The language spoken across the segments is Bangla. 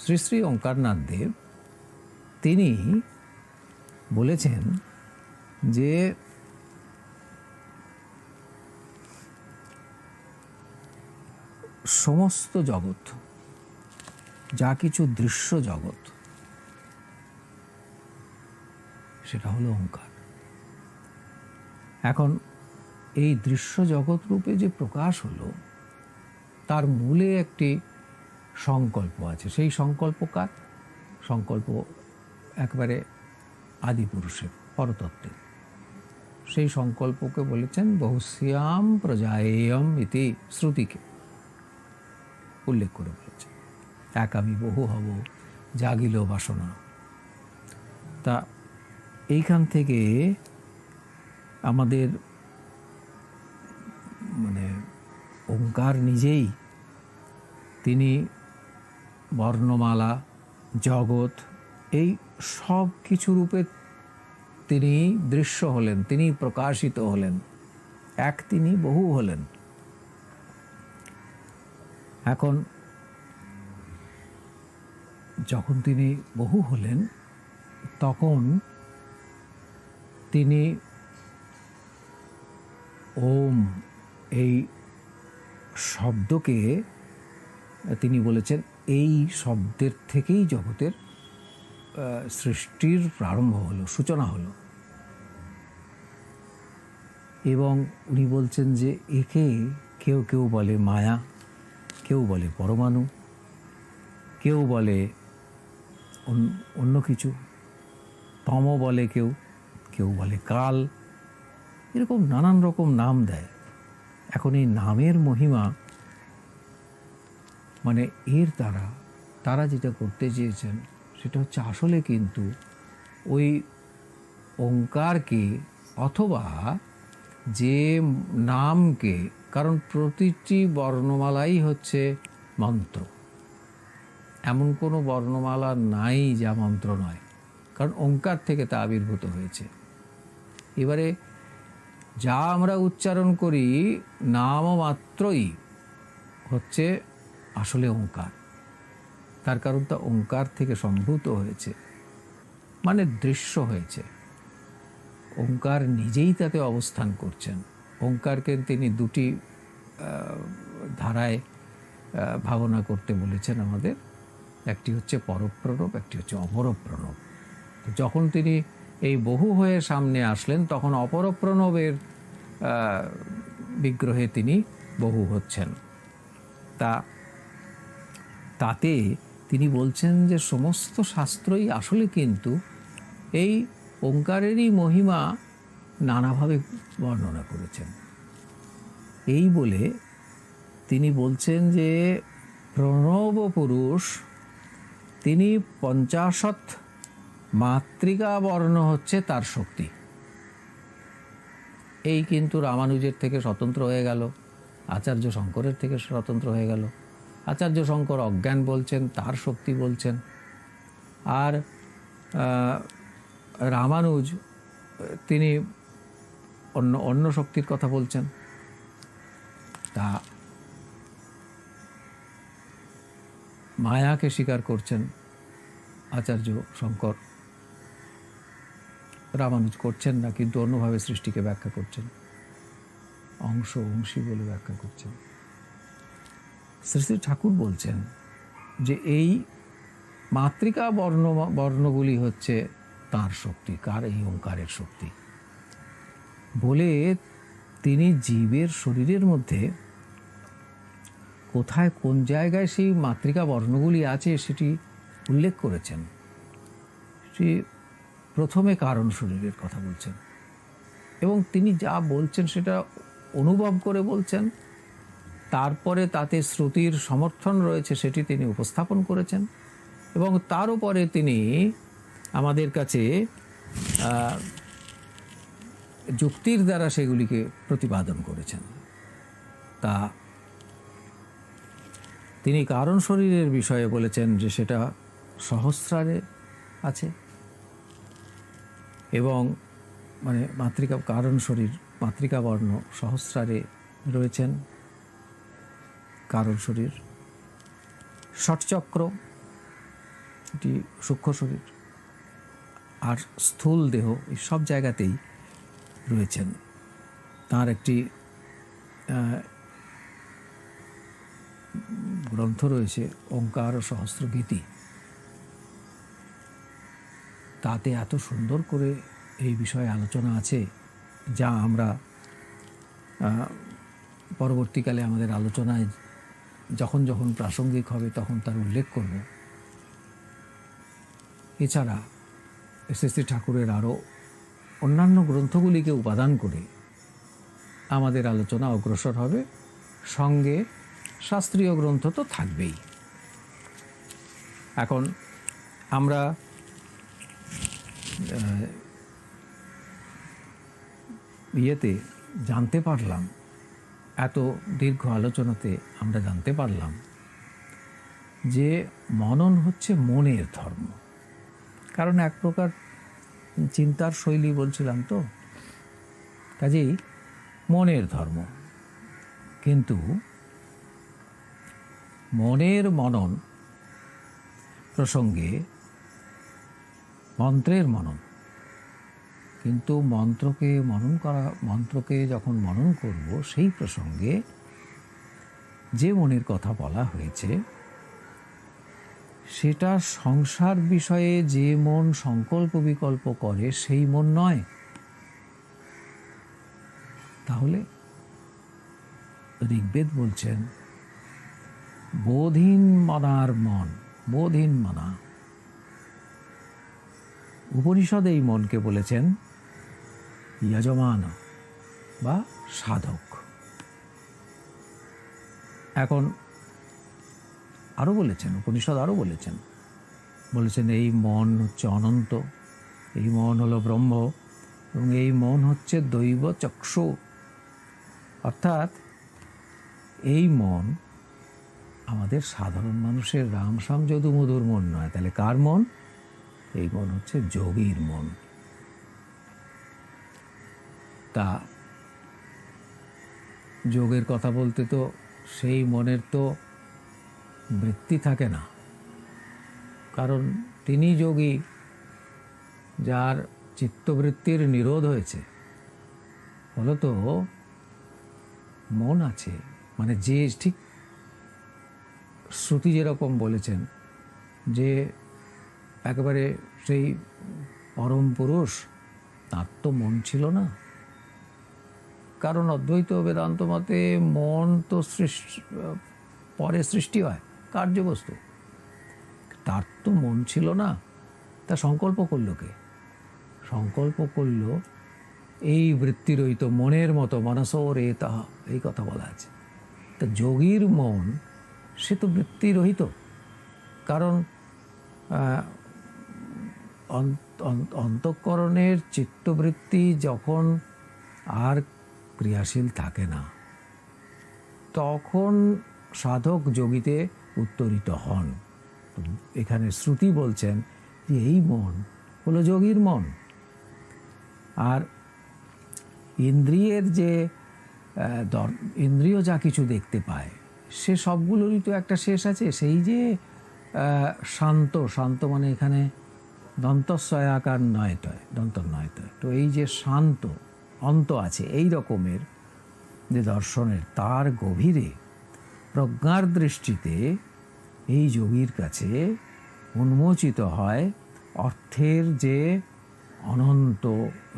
শ্রী শ্রী ওঙ্কারনাথ দেব তিনি বলেছেন যে সমস্ত জগৎ, যা কিছু দৃশ্য জগৎ, সেটা হলো ওঙ্কার। এখন এই দৃশ্য জগৎ রূপে যে প্রকাশ হলো, তার মূলে একটি সংকল্প আছে। সেই সংকল্প কার? সংকল্প একবারে আদিপুরুষের, পরতত্ত্বের। সেই সংকল্পকে বলেছেন বহুশ্যাম প্রজায়েয়ম ইতি, শ্রুতিকে উল্লেখ করে বলেছেন, এক আমি বহু হব, জাগিল বাসনা। তা এইখান থেকে আমাদের মানে ওঙ্কার নিজেই তিনি বর্ণমালা, জগৎ, এই সব কিছু রূপে তিনি দৃশ্য হলেন, তিনি প্রকাশিত হলেন, এক তিনি বহু হলেন। এখন যখন তিনি বহু হলেন, তখন তিনি ওম এই শব্দকে তিনি বলেছেন এই শব্দের থেকেই জগতের সৃষ্টির প্রারম্ভ হলো, সূচনা হলো। এবং উনি বলছেন যে একে কেউ কেউ বলে মায়া, কেউ বলে পরমাণু, কেউ বলে অন্য কিছু, তম বলে কেউ, কেউ বলে কাল, এরকম নানান রকম নাম দেয়। এখন এই নামের মহিমা মানে এর দ্বারা তারা যেটা করতে চেয়েছেন সেটা হচ্ছে আসলে কিন্তু ওই ওঙ্কারকে অথবা যে নামকে, কারণ প্রতিটি বর্ণমালাই হচ্ছে মন্ত্র, এমন কোনো বর্ণমালা নাই যা মন্ত্র নয়, কারণ ওঙ্কার থেকে তা আবির্ভূত হয়েছে। এবারে যা আমরা উচ্চারণ করি নাম মাত্রই হচ্ছে আসলে ওঙ্কার, তার কারণ তা ওঙ্কার থেকে সম্ভূত হয়েছে, মানে দৃশ্য হয়েছে। ওঙ্কার নিজেই তাতে অবস্থান করছেন। ওঙ্কারকে তিনি দুটি ধারায় ভাবনা করতে বলেছেন আমাদের, একটি হচ্ছে পরপ্রণব, একটি হচ্ছে অপরপ্রণব। যখন তিনি এই বহু হয়ে সামনে আসলেন, তখন অপরপ্রণবের বিগ্রহে তিনি বহু হচ্ছেন। তাতে তিনি বলছেন যে সমস্ত শাস্ত্রই আসলে কিন্তু এই ওঙ্কারেরই মহিমা নানাভাবে বর্ণনা করেছেন। এই বলে তিনি বলছেন যে প্রণব পুরুষ তিনি 50 মাতৃকা বর্ণ হচ্ছে তার শক্তি। এই কিন্তু রামানুজের থেকে স্বতন্ত্র হয়ে গেল, আচার্য শঙ্করের থেকে স্বতন্ত্র হয়ে গেল। আচার্য শঙ্কর অজ্ঞান বলছেন, তার শক্তি বলছেন, আর রামানুজ তিনি অন্য শক্তির কথা বলছেন। তা মায়াকে স্বীকার করছেন আচার্য শঙ্কর, রামানুজ করছেন না, কিন্তু অন্যভাবে সৃষ্টিকে ব্যাখ্যা করছেন, অংশী বলে ব্যাখ্যা করছেন। শ্রী শ্রী ঠাকুর বলছেন যে এই মাতৃকা বর্ণগুলি হচ্ছে তার শক্তি, কার? এই ওঙ্কারের শক্তি বলে তিনি জীবের শরীরের মধ্যে কোথায় কোন জায়গায় সেই মাতৃকা বর্ণগুলি আছে সেটি উল্লেখ করেছেন। সে প্রথমে কারণ শরীরের কথা বলছেন, এবং তিনি যা বলছেন সেটা অনুভব করে বলছেন। তারপরে তাতে শ্রুতির সমর্থন রয়েছে, সেটি তিনি উপস্থাপন করেছেন, এবং তার উপরে তিনি আমাদের কাছে যুক্তির দ্বারা সেগুলিকে প্রতিপাদন করেছেন। তা তিনি কারণ শরীরের বিষয়ে বলেছেন যে সেটা সহস্রারে আছে, এবং মানে মাতৃকা কারণ শরীর মাতৃকা বর্ণ সহস্রারে রয়েছেন। কারণ শরীর ষটচক্র সেটি সূক্ষ্ম শরীর আর স্থূল দেহ, এই সব জায়গাতেই রয়েছেন। তার একটি গ্রন্থ রয়েছে ওঙ্কার ও সহস্রগীতি, তাতে এত সুন্দর করে এই বিষয়ে আলোচনা আছে, যা আমরা পরবর্তীকালে আমাদের আলোচনায় যখন যখন প্রাসঙ্গিক হবে তখন তার উল্লেখ করব। এছাড়া শ্রী ঠাকুরের আরও অন্যান্য গ্রন্থগুলিকে উপাদান করে আমাদের আলোচনা অগ্রসর হবে, সঙ্গে শাস্ত্রীয় গ্রন্থ তো থাকবেই। এখন আমরা ইয়েতে জানতে পারলাম, এত দীর্ঘ আলোচনাতে আমরা জানতে পারলাম যে মনন হচ্ছে মনের ধর্ম। কারণ এক প্রকার চিন্তার শৈলী বলছিলাম তো, কাজেই মনের ধর্ম। কিন্তু মনের মনন প্রসঙ্গে মন্ত্রের মনন, কিন্তু মন্ত্রকে যখন মনন করব সেই প্রসঙ্গে যে মনের কথা বলা হয়েছে সেটা সংসার বিষয়ে যে মন সংকল্প বিকল্প করে সেই মন নয়। তাহলে ঋগ্বেদ বলছেন বোধহীন মনার মন, বোধহীন মনা। উপনিষদ এই মনকে বলেছেন যজমান বা সাধক। এখন আরও বলেছেন, উপনিষদ আরও বলেছেন এই মন হচ্ছে অনন্ত, এই মন হলো ব্রহ্ম, এবং এই মন হচ্ছে দৈব চক্ষু। অর্থাৎ এই মন আমাদের সাধারণ মানুষের রাম শ্যাম যদু মধুর মন নয়। তাহলে কার মন? এই মন হচ্ছে যোগীর মন। তা যোগের কথা বলতে তো সেই মনের তো বৃত্তি থাকে না, কারণ তিনি যোগী যার চিত্তবৃত্তির নিরোধ হয়েছে। ফলত মন আছে, মানে যে ঠিক শ্রুতি যেরকম বলেছেন যে একেবারে সেই পরম পুরুষ, তার তো মন ছিল না। কারণ অদ্বৈত বেদান্ত মতে মন তো পরে সৃষ্টি হয়, কার্যবস্তু। তার তো মন ছিল না, তা সংকল্প করল কে? সংকল্প করল এই বৃত্তিরহিত মনের মতো, মনসোর এ তাহা, এই কথা বলা আছে। তা যোগীর মন সে তো বৃত্তিরহিত, কারণ অন্তঃকরণের চিত্তবৃত্তি যখন আর ক্রিয়াশীল থাকে না, তখন সাধক যোগীতে উত্তরিত হন। এখানে শ্রুতি বলছেন যে এই মন হলো যোগীর মন। আর ইন্দ্রিয়ের যে ইন্দ্রিয় যা কিছু দেখতে পায় সে সবগুলোরই তো একটা শেষ আছে। সেই যে শান্ত, শান্ত মানে এখানে দন্তস্বয় আকার নয় তয়, দন্ত নয় তয়, তো এই যে শান্ত অন্ত আছে, এই রকমের যে দর্শনের, তার গভীরে প্রজ্ঞার দৃষ্টিতে এই যোগীর কাছে উন্মোচিত হয় অর্থের যে অনন্ত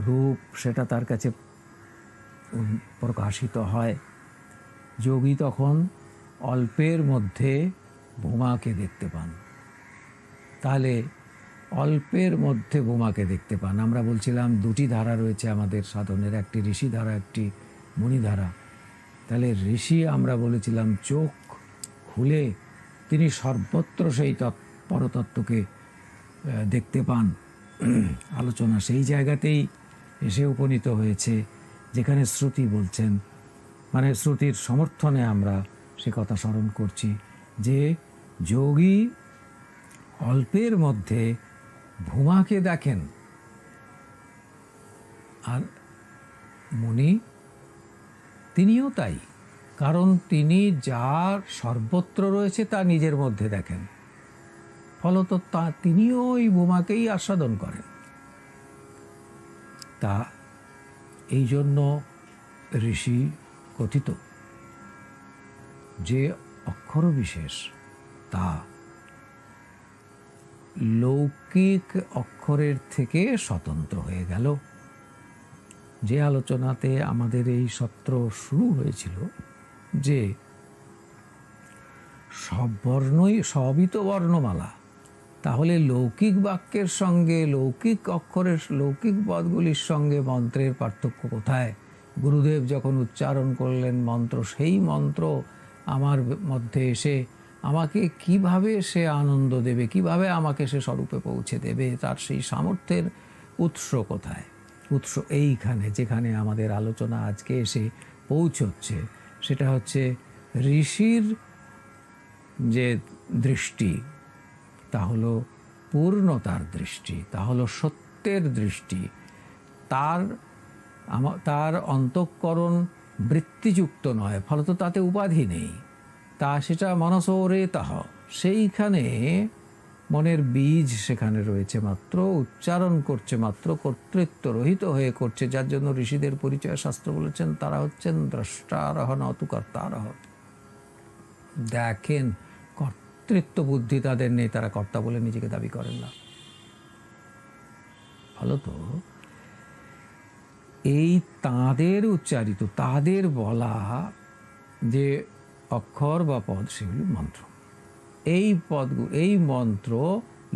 রূপ, সেটা তার কাছে প্রকাশিত হয়। যোগী তখন অল্পের মধ্যে ভূমাকে দেখতে পান। তাহলে অল্পের মধ্যে ভূমাকে দেখতে পান। আমরা বলছিলাম দুটি ধারা রয়েছে আমাদের সাধনের, একটি ঋষি ধারা, একটি মুনি ধারা। তাহলে ঋষি আমরা বলেছিলাম চোখ খুলে তিনি সর্বত্র সেই পরতত্ত্বকে দেখতে পান। আলোচনা সেই জায়গাতেই এসে উপনীত হয়েছে যেখানে শ্রুতি বলছেন, মানে শ্রুতির সমর্থনে আমরা সে কথা স্মরণ করছি যে যোগী অল্পের মধ্যে ভূমাকে দেখেন, আর মুনি তিনিও তাই। কারণ তিনি যা সর্বত্র রয়েছে তা নিজের মধ্যে দেখেন। ফলত তিনিও এই বোমাকেই আস্বাদন করেন। তা এই জন্য ঋষি কথিত যে অক্ষর বিশেষ তা লৌকিক অক্ষরের থেকে স্বতন্ত্র হয়ে গেল। যে আলোচনাতে আমাদের এই সত্র শুরু হয়েছিল যে সব বর্ণই সবই তো বর্ণমালা, তাহলে লৌকিক বাক্যের সঙ্গে লৌকিক অক্ষরের লৌকিক পদগুলির সঙ্গে মন্ত্রের পার্থক্য কোথায়? গুরুদেব যখন উচ্চারণ করলেন মন্ত্র, সেই মন্ত্র আমার মধ্যে এসে আমাকে কিভাবে সে আনন্দ দেবে, কিভাবে আমাকে সে স্বরূপে পৌঁছে দেবে, তার সেই সামর্থ্যের উৎস কোথায়? উৎস এইখানে, যেখানে আমাদের আলোচনা আজকে এসে পৌঁছচ্ছে। সেটা হচ্ছে ঋষির যে দৃষ্টি, তা হলো পূর্ণতার দৃষ্টি, তা হলো সত্যের দৃষ্টি। তার অন্তঃকরণ বৃত্তিযুক্ত নয়, ফলত তাতে উপাধি নেই। সেটা মনসোরেতঃ, সেইখানে মনের বীজ সেখানে রয়েছে মাত্র, উচ্চারণ করছে মাত্র, কর্তৃত্ব রহিত হয়ে করছে। যার জন্য ঋষিদের পরিচয় শাস্ত্র বলেছেন তারা হচ্ছেন দ্রষ্টারহ নতু কর্তারহ। দেখেন, কর্তৃত্ব বুদ্ধি তাদের নেই, তারা কর্তা বলে নিজেকে দাবি করেন না। ফলত এই তাদের উচ্চারিত, তাদের বলা যে অক্ষর বা পদ, সেগুলি মন্ত্র। এই মন্ত্র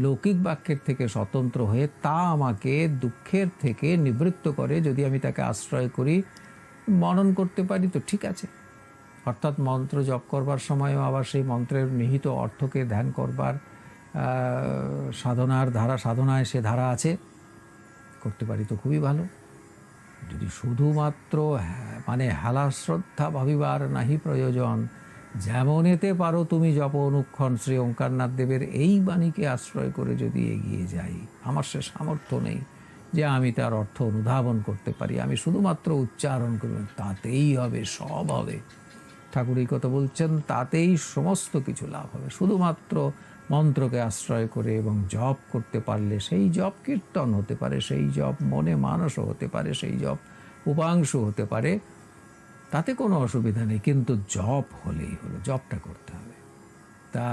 লৌকিক বাক্যের থেকে স্বতন্ত্র হয়ে তা আমাকে দুঃখের থেকে নিবৃত্ত করে। যদি আমি তাকে আশ্রয় করি, মনন করতে পারি তো ঠিক আছে। অর্থাৎ মন্ত্র জপ করবার সময়ও আবার সেই মন্ত্রের নিহিত অর্থকে ধ্যান করবার সাধনায় সে ধারা আছে, করতে পারি তো খুবই ভালো। যদি শুধুমাত্র হেলা শ্রদ্ধা ভাবিবার নাহি প্রয়োজন, যেমন এতে পারো তুমি জপ অনুক্ষণ, শ্রী ওঙ্কারনাথ দেবের এই বাণীকে আশ্রয় করে যদি এগিয়ে যাই, আমার সে সামর্থ্য নেই যে আমি তার অর্থ অনুধাবন করতে পারি। আমি শুধুমাত্র উচ্চারণ করব, তাতেই হবে, সব হবে। ঠাকুর এই কথা বলছেন, তাতেই সমস্ত কিছু লাভ হবে। শুধুমাত্র মন্ত্রকে আশ্রয় করে এবং জপ করতে পারলে সেই জপ কীর্তন হতে পারে, সেই জপ মনে মানসও হতে পারে, সেই জপ উপাংশ হতে পারে, তাতে কোনো অসুবিধা নেই। কিন্তু জপ হলেই হলো, জপটা করতে হবে। তা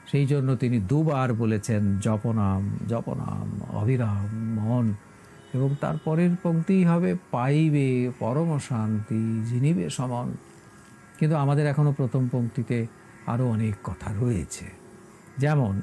সেই জন্য তিনি দুবার বলেছেন জপনাম জপনাম অবিরাম মন, এবং তারপরের পংক্তি হবে পাইবে পরম শান্তি জিনিবে সমন। কিন্তু আমাদের এখনো প্রথম পংক্তিতে আরও অনেক কথা রয়েছে। যেমন